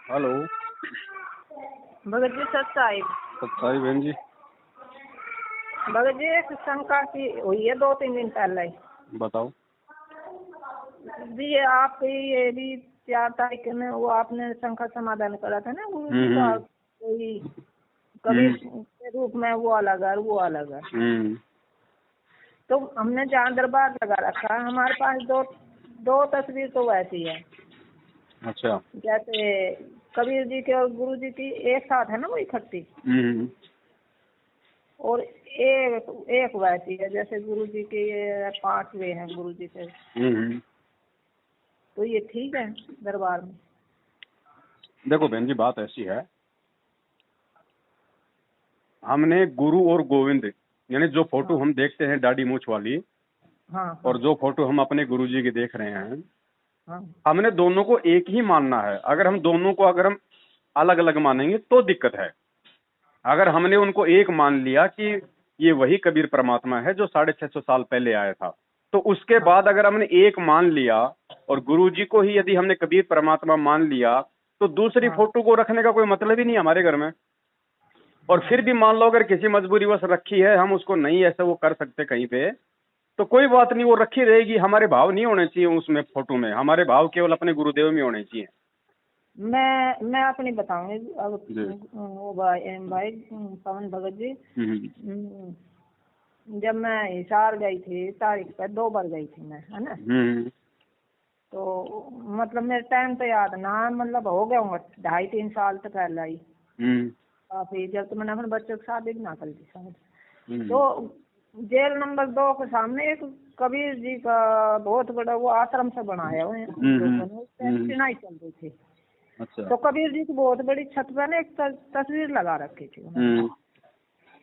Hello. Bhagat ji सच्चाई सच्चाई बहन जी। भगत जी एक शंका की हुई है 2-3 दिन पहले ही। बताओ जी आप ये भी 4 तारीख में वो आपने शंका समाधान करा था ना गुरु जी का, कोई कबीर के रूप में वो अलग है वो अलग है। तो हमने जहाँ दरबार लगा रखा है हमारे पास दो तस्वीर तो वैसी है। अच्छा। जैसे कबीर जी के और गुरु जी की एक साथ है ना वो इकट्ठी, और एक वैसी है जैसे गुरु जी के 5वें हैं गुरु जी के। तो ये ठीक है दरबार में? देखो बहन जी, बात ऐसी है, हमने गुरु और गोविंद यानी जो फोटो हम देखते हैं दाढ़ी मूछ वाली, हाँ, और जो फोटो हम अपने गुरु जी की देख रहे हैं, हाँ, हमने दोनों को एक ही मानना है। अगर हम दोनों को हम अलग अलग मानेंगे तो दिक्कत है। अगर हमने उनको एक मान लिया कि ये वही कबीर परमात्मा है जो 650 साल पहले आया था, तो उसके बाद अगर हमने एक मान लिया और गुरु जी को ही यदि हमने कबीर परमात्मा मान लिया, तो दूसरी फोटो को रखने का कोई मतलब ही नहीं हमारे घर में। और फिर भी मान लो अगर किसी मजबूरीवश रखी है, हम उसको नहीं ऐसे वो कर सकते कहीं पे, तो कोई बात नहीं, वो रखी रहेगी। हमारे भाव नहीं होने चाहिए उसमें, फोटो में हमारे भाव केवल अपने गुरुदेव में होने चाहिए। मैं अपनी बताऊंगी अब। वो भाई पवन भगत जी, जब मैं हिसार गई थी तारीख पे 2 बार गई थी मैं, है ना। तो मतलब मेरे टाइम तो याद ना, मतलब हो गया होगा 2.5-3 साल तो पहले ही काफी, जब तो मैंने अपने बच्चों की शादी भी ना कर दी शायद। तो जेल नंबर 2 के सामने एक कबीर जी का बहुत बड़ा वो आश्रम से बनाया हुआ है, चिनाई चल रही थी। अच्छा। तो कबीर जी की बहुत बड़ी छत पर ना एक तस्वीर लगा रखी थी।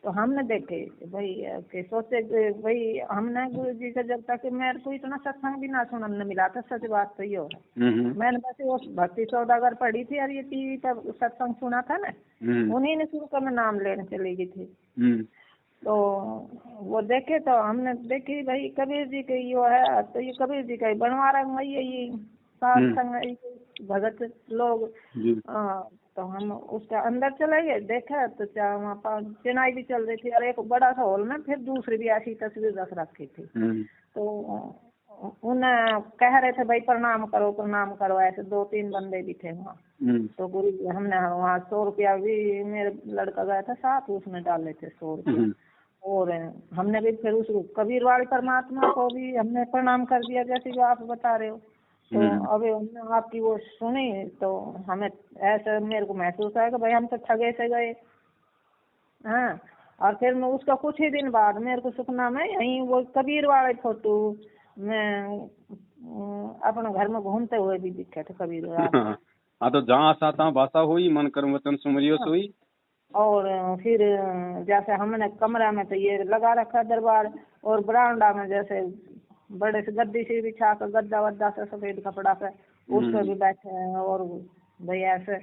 तो हमने देखे भाई के सोचे भाई, हमने गुरु जी का जब तक मेरे को इतना सत्संग भी ना सुनने मिला था, सच बात तो ये है। मैंने बस वो भक्ति सौदागर पढ़ी थी और ये टीवी पर सत्संग सुना था ना, उन्हीं ने शुरू कर मैं नाम लेने चली गई थी। तो वो देखे तो हमने देखी भाई कबीर जी के यो है, तो ये कबीर जी का बनवा रहा है ये संग भगत लोग। तो हम उसके अंदर चले गए, देखा तो क्या वहाँ पर चिनाई भी चल रही थी और एक बड़ा सा हॉल में फिर दूसरी भी ऐसी तस्वीर रख रखी थी। तो उन्हें कह रहे थे भाई प्रणाम करो, ऐसे 2-3 बंदे भी थे वहाँ। तो गुरु जी हमने वहाँ 100 रुपया भी, मेरे लड़का गया था साथ, उसने डाले थे 100 रुपया। और हमने भी फिर उस कबीर वाले परमात्मा को भी हमने प्रणाम कर दिया जैसे जो आप बता रहे हो। तो अभी हमने आपकी वो सुनी तो हमें ऐसा मेरे को महसूस आया कि भाई हम तो ठगे से गए। हाँ, और फिर मैं उसका कुछ ही दिन बाद मेरे को सपना में यहीं वो कबीर वाले फोटो में अपने घर में घूमते हुए भी दिखे थे कबीर वाले। हाँ, तो जहाँ आशा तहाँ भाषा हुई, मन कर्म वचन सुमरियो हुई। और फिर जैसे हमने कमरा में तो ये लगा रखा दरबार, और बरामदा में जैसे बड़े से गद्दी से बिछा कर गद्दा वद्दा से सफेद कपड़ा पे उस पर भी बैठे हैं, और भैया ऐसे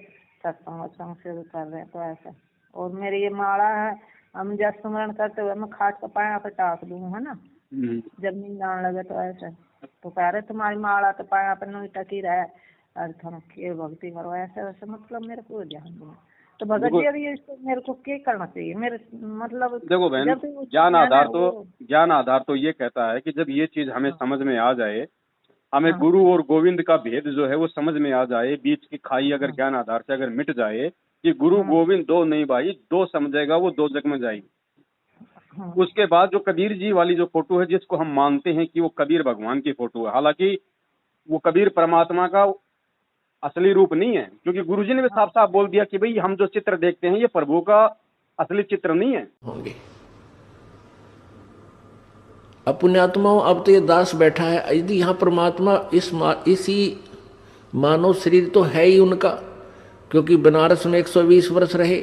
सत्संग से कर रहे हैं। तो ऐसे, और मेरी ये माला है, हम जब स्मरण करते हुए मैं खाट का पाया पे टाक दूँ, है ना, जब नींद आने लगे। तो ऐसे तो कह रहे तुम्हारी माला तो पाया पे नहीं टकी रहे, और तुम के भक्ति करो, ऐसे वैसे मतलब मेरे को ध्यान दूँ। तो भगत जी अभी इसको मेरे को क्या करना चाहिए? मेरे मतलब देखो बहन, ज्ञान आधार तो ये कहता है कि जब ये चीज हमें समझ में आ जाए, हमें गुरु और गोविंद का भेद जो है वो समझ में आ जाए, बीच की खाई अगर ज्ञान आधार से अगर मिट जाए कि गुरु गोविंद दो नहीं भाई, दो समझेगा वो दो जग में जाएगी। उसके बाद जो कबीर जी वाली जो फोटो है, जिसको हम मानते हैं कि वो कबीर भगवान की फोटो है, हालांकि वो कबीर परमात्मा का असली रूप नहीं है, क्योंकि गुरुजी ने भी साफ साफ बोल दिया कि भाई हम जो चित्र देखते हैं ये प्रभु का असली चित्र नहीं है। होंगे पुण्यात्माओं, अब तो ये दास बैठा है, यदि यहाँ परमात्मा इसी मानव शरीर तो है ही उनका, क्योंकि बनारस में 120 वर्ष रहे,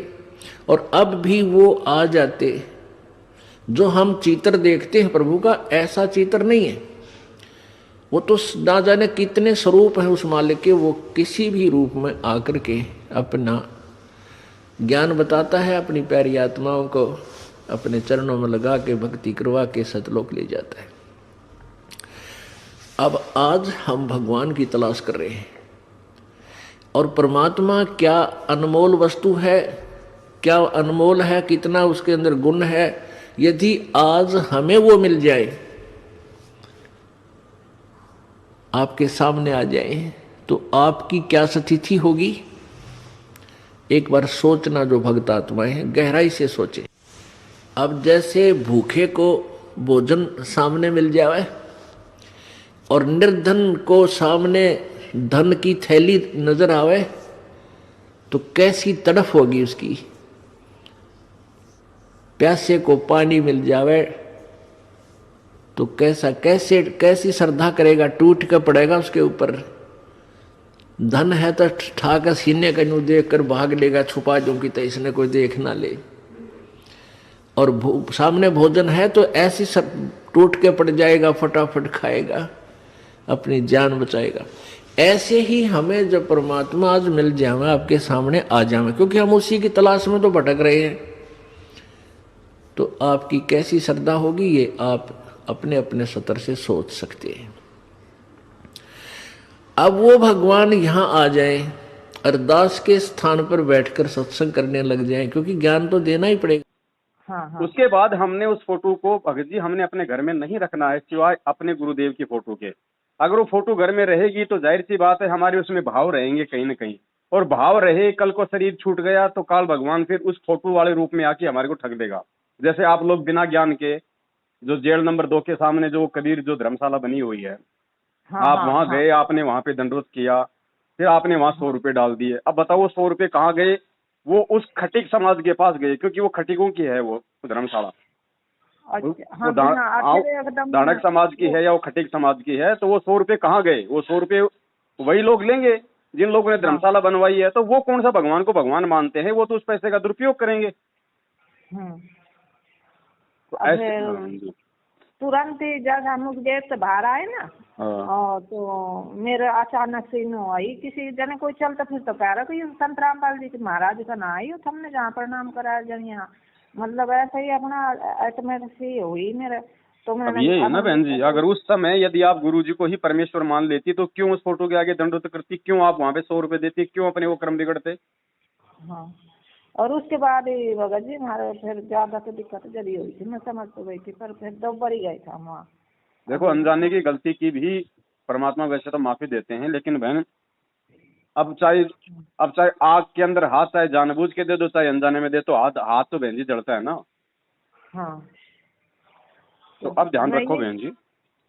और अब भी वो आ जाते। जो हम चित्र देखते हैं प्रभु का, ऐसा चित्र नहीं है। वो तो ना जाने कितने स्वरूप हैं उस मालिक के, वो किसी भी रूप में आकर के अपना ज्ञान बताता है, अपनी प्यारी आत्माओं को अपने चरणों में लगा के भक्ति करवा के सतलोक ले जाता है। अब आज हम भगवान की तलाश कर रहे हैं। और परमात्मा क्या अनमोल वस्तु है, क्या अनमोल है, कितना उसके अंदर गुण है। यदि आज हमें वो मिल जाए, आपके सामने आ जाए, तो आपकी क्या स्थिति होगी। एक बार सोचना, जो भक्त आत्माएं हैं गहराई से सोचे। अब जैसे भूखे को भोजन सामने मिल जाए और निर्धन को सामने धन की थैली नजर आवे, तो कैसी तड़फ होगी उसकी। प्यासे को पानी मिल जावे तो कैसी श्रद्धा करेगा, टूट कर पड़ेगा उसके ऊपर। धन है तो ठाकर सीने का यूं देख कर भाग लेगा, छुपा दूंगी तो इसने कोई देख ना ले। और सामने भोजन है तो ऐसी सब टूट के पड़ जाएगा, फटाफट खाएगा, अपनी जान बचाएगा। ऐसे ही हमें जब परमात्मा आज मिल जाए, आपके सामने आ जाए, क्योंकि हम उसी की तलाश में तो भटक रहे हैं, तो आपकी कैसी श्रद्धा होगी ये आप अपने अपने स्तर से सोच सकते हैं। अब वो भगवान यहां आ जाए, अरदास के स्थान पर बैठकर सत्संग करने लग जाए, क्योंकि ज्ञान तो देना ही पड़ेगा। हाँ। उसके बाद हमने उस फोटो को भगत जी हमने अपने घर में नहीं रखना है, सिवाय अपने गुरुदेव की फोटो के। अगर वो फोटो घर में रहेगी तो जाहिर सी बात है हमारे उसमें भाव रहेंगे कहीं ना कहीं, और भाव रहे, कल को शरीर छूट गया तो काल भगवान फिर उस फोटो वाले रूप में आके हमारे को ठग देगा। जैसे आप लोग बिना ज्ञान के, जो जेल नंबर 2 के सामने जो कबीर जो धर्मशाला बनी हुई है, आप वहां गए, आपने वहां पे दंडवत किया, फिर आपने वहां 100 रुपए डाल दिए। अब बताओ 100 रुपए कहाँ गए? वो उस खटीक समाज के पास गए, क्योंकि वो खटीकों की है वो धर्मशाला। दानक समाज की है या वो खटीक समाज की है, तो वो 100 रुपए कहाँ गए? वो 100 रुपए वही लोग लेंगे जिन लोगों ने धर्मशाला बनवाई है। तो वो कौन सा भगवान को भगवान मानते हैं? वो तो उस पैसे का दुरुपयोग करेंगे। तो ऐसे तुरंत ही जब हम उस गेट से बाहर आए ना, तो मेरे अचानक से नो आई, किसी जने कोई चलता फिर तो कह रहा कि संत रामपाल जी के महाराज का ना आई, हमने जहाँ प्रणाम कराया जन यहाँ, मतलब ऐसा ही अपना ऐसे हुई मेरे। तो मैंने ये है ना बहन जी, अगर उस समय यदि आप गुरु जी को ही परमेश्वर मान लेती तो क्यों उस फोटो के आगे दंडवत करती? क्यों आप वहाँ पे 100 रुपए देती? क्यों अपने वो कर्म बिगड़ते? हाँ, और उसके बाद ही भगत जी हमारे फिर ज्यादा तो दिक्कत जल्दी हुई थी, मैं समझ तो गई थी, पर फिर दोबारा ही गए था वहाँ। देखो, अनजाने की गलती की भी परमात्मा वैसे तो माफी देते हैं, लेकिन बहन अब चाहे आग के अंदर हाथ चाहे जानबूझ के दे दो चाहे अनजाने में दे, तो हाथ तो बहन जी जलता है ना। हाँ, तो अब ध्यान रखो बहन जी।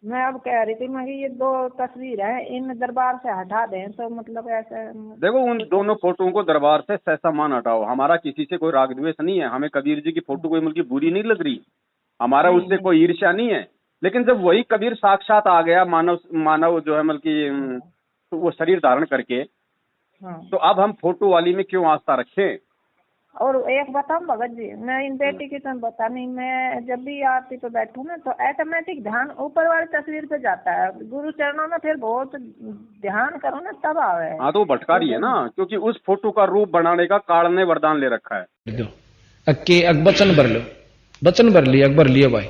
मैं अब कह रही थी, मैं ये 2 तस्वीर है, इन दरबार से हटा दें तो मतलब ऐसे। देखो, उन दोनों फोटोओं को दरबार से सहसा मान हटाओ। हमारा किसी से कोई राग द्वेष नहीं है, हमें कबीर जी की फोटो कोई मुल्की बुरी नहीं लग रही, हमारा उससे कोई ईर्ष्या नहीं है। लेकिन जब वही कबीर साक्षात आ गया, मानव जो है मतलब तो वो शरीर धारण करके, तो अब हम फोटो वाली में क्यों आस्था रखें? और एक बताऊं भगत जी, मैं इन बेटी की तो बता नहीं, मैं जब भी आरती पे बैठूं ना तो ऑटोमेटिक ध्यान ऊपर वाली तस्वीर पे जाता है, गुरु चरणों में फिर बहुत ध्यान करो ना तब आवे। हाँ, तो वो भटकारी है ना, क्योंकि उस फोटो का रूप बनाने का काल ने वरदान ले रखा है। वचन भर लो, वचन भर लिया, अकबर लिया भाई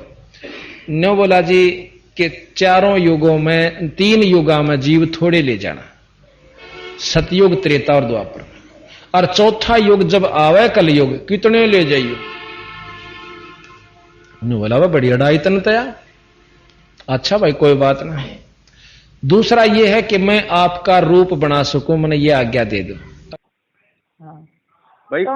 न्यो बोला जी के 4 युगों में 3 युगा में जीव थोड़े ले जाना, सतयुग, त्रेता और द्वापर, और 4था युग जब आवे कलयुग कितने ले जाइयो। बोला वह बड़ी अड़ाई तन तया, अच्छा भाई कोई बात नहीं। दूसरा ये है कि मैं आपका रूप बना सकूं, मैंने ये आज्ञा दे दो। भाई तो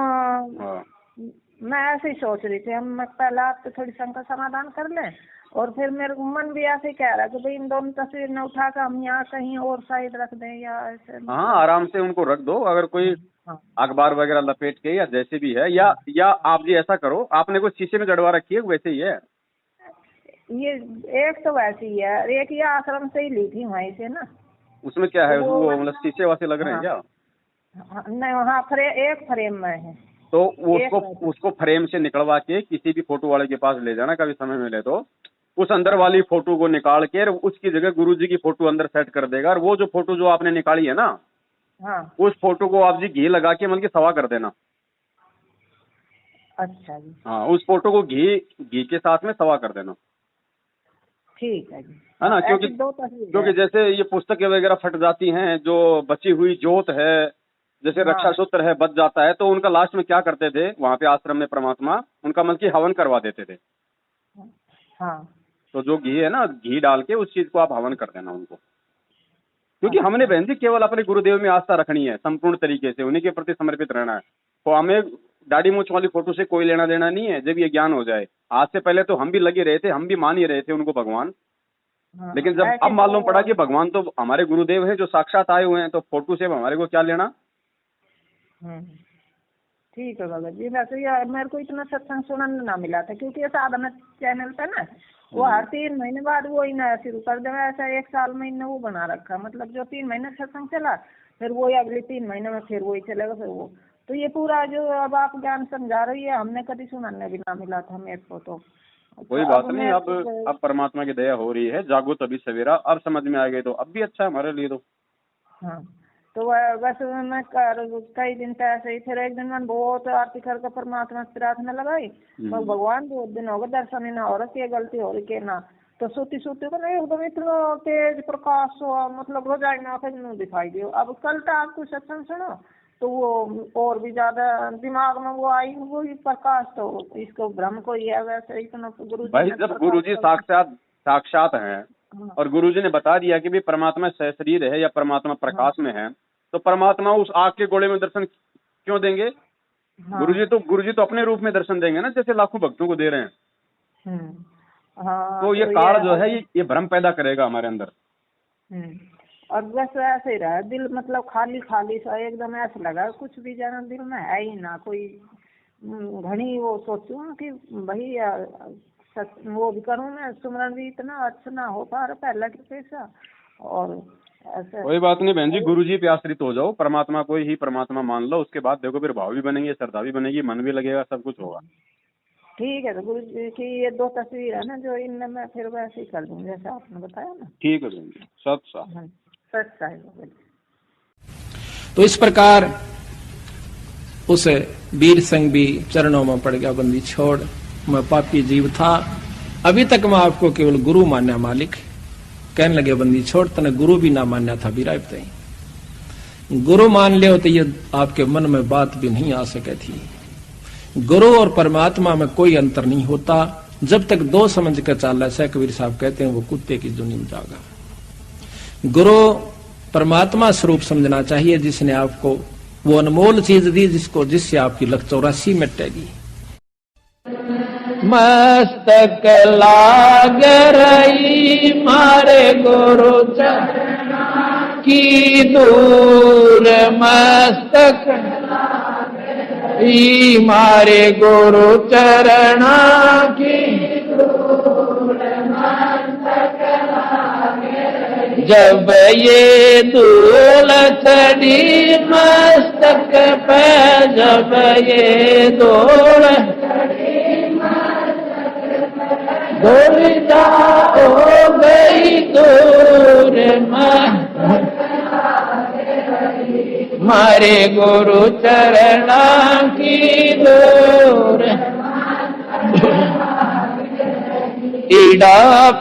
मैं ऐसे ही सोच रही थी, हम पहले आपसे थोड़ी शंका समाधान कर लें, और फिर मेरे मन भी ऐसे ही कह रहा है कि भाई इन दोनों तस्वीर ने उठा कर हम यहाँ कहीं और साइड रख दें या ऐसे। हाँ, आराम से उनको रख दो, अगर कोई अखबार वगैरह लपेट के या जैसे भी है, या आप जी ऐसा करो, आपने कोई शीशे में जड़वा रखी है? वैसे ही है ये, एक तो वैसे ही है, एक ये आश्रम से ही ली थी वहीं से ना। उसमें क्या है? वो मतलब शीशे वासे लग रहे हैं क्या? नहीं, हाँ, एक फ्रेम में है, तो उसको फ्रेम से निकलवा के किसी भी फोटो वाले के पास ले जाना, कभी समय मिले तो उस अंदर वाली फोटो को निकाल के उसकी जगह गुरुजी की फोटो अंदर सेट कर देगा। और वो जो फोटो जो आपने निकाली है ना, उस फोटो को आप जी घी लगा के मतलब सवा कर देना। अच्छा जी। हाँ, उस फोटो को घी के साथ में सवा कर देना, ठीक है जी, है ना। क्योंकि जैसे ये पुस्तकें वगैरह फट जाती हैं, जो बची हुई जोत है जैसे रक्षा सूत्र है बच जाता है, तो उनका लास्ट में क्या करते थे वहां पे आश्रम में परमात्मा, उनका मतलब कि हवन करवा देते थे। हाँ तो जो घी है ना, घी डाल के उस चीज को आप हवन कर देना उनको, क्योंकि हमने बहन जी केवल अपने गुरुदेव में आस्था रखनी है, संपूर्ण तरीके से उन्हीं के प्रति समर्पित रहना है। तो हमें दाढ़ी मूंछ वाली फोटो से कोई लेना देना नहीं है। जब ये ज्ञान हो जाए, आज से पहले तो हम भी लगे रहे थे, हम भी मान ही रहे थे उनको भगवान, लेकिन जब अब मालूम पड़ा कि भगवान तो हमारे गुरुदेव हैं जो साक्षात आए हुए हैं, तो फोटो से हमारे को क्या लेना। ठीक है भगत जी। वैसे यार मेरे को इतना सत्संग सुनने ना मिला था, क्योंकि ये साधना चैनल पे ना वो हर 3 महीने बाद वो ही नया शुरू कर दे। ऐसा 1 साल में इन्होंने वो बना रखा, मतलब जो 3 महीने सत्संग चला, फिर वो अगले 3 महीने में फिर वही चलेगा, फिर वो। तो ये पूरा जो अब आप ज्ञान समझा रही है, हमने कभी सुनने भी ना मिला था मेरे को। तो कोई बात नहीं, अब परमात्मा की दया हो रही है, जागो तभी सवेरा, अब समझ में आ गई तो अब भी अच्छा है हमारे लिए। तो हाँ, तो बस मैं कई दिन से ऐसे ही, फिर एक दिन मैंने बहुत आरती करके परमात्मा से प्रार्थना लगाई, तो भगवान 2 दिन हो गए दर्शन ही ना हो रहा, ये गलती हो रही के ना। तो सोती सोती को नहीं एकदम इतना तेज प्रकाश हुआ, मतलब रोजाई ना फिर दिखाई दियो। अब कल तक आपको सत्संग सुनो तो वो और भी ज्यादा दिमाग में वो आई, वो ही प्रकाश। तो इसको भ्रम को ही है वैसे इतना गुरु भाई, जब गुरुजी साक्षात हैं और गुरुजी ने बता दिया कि भी परमात्मा सहशरीर है या परमात्मा प्रकाश में है, तो परमात्मा उस आग के गोले में दर्शन क्यों देंगे। गुरुजी तो अपने रूप में दर्शन देंगे ना, जैसे लाखों भक्तों को दे रहे हैं। तो ये काल जो है ये भ्रम पैदा करेगा हमारे अंदर। और बस ऐसे ही रहा दिल, मतलब खाली खाली सा एकदम ऐसा लगा कुछ भी जाना दिल में है ही ना कोई। घनी वो सोचूं कि भाई वो भी करूँ मैं, सुमरन भी इतना अच्छा ना हो पा रहा पहले के पैसा। और ऐसे कोई बात नहीं बहन जी, गुरुजी पे आश्रित हो जाओ, परमात्मा को ही परमात्मा मान लो, उसके बाद देखो फिर भाव भी बनेंगे, श्रद्धा भी बनेगी, मन भी लगेगा, सब कुछ होगा। ठीक है। तो गुरु जी की ये 2 तस्वीर है ना जो इनमें मैं फिर वैसे ही कर दूँ जैसे आपने बताया ना। ठीक है बहन जी, सच है। तो इस प्रकार उस वीर संग भी चरणों में पड़ गया, बंदी छोड़, मैं पापी जीव था, अभी तक मैं आपको केवल गुरु मान्या मालिक। कहने लगे बंदी छोड़, तने गुरु भी ना मान्या था बिराय बताई। गुरु मान ले तो ये आपके मन में बात भी नहीं आ सके थी। गुरु और परमात्मा में कोई अंतर नहीं होता, जब तक 2 समझ कर चाला है, कबीर साहब कहते हैं, वो कुत्ते की दुनिया में जागा। गुरु परमात्मा स्वरूप समझना चाहिए, जिसने आपको वो अनमोल चीज दी, जिससे आपकी लख 84 मिटेगी। मस्तक लाग रही मारे गुरु चरण की दूर, मस्तक मारे गुरु चरण की दूर, मस्तक जब ये धूल चढ़ी मस्तक पे, जब ये धूल धूल जाओ गई दूर, मारे गुरु चरण की दूर, ईड़ा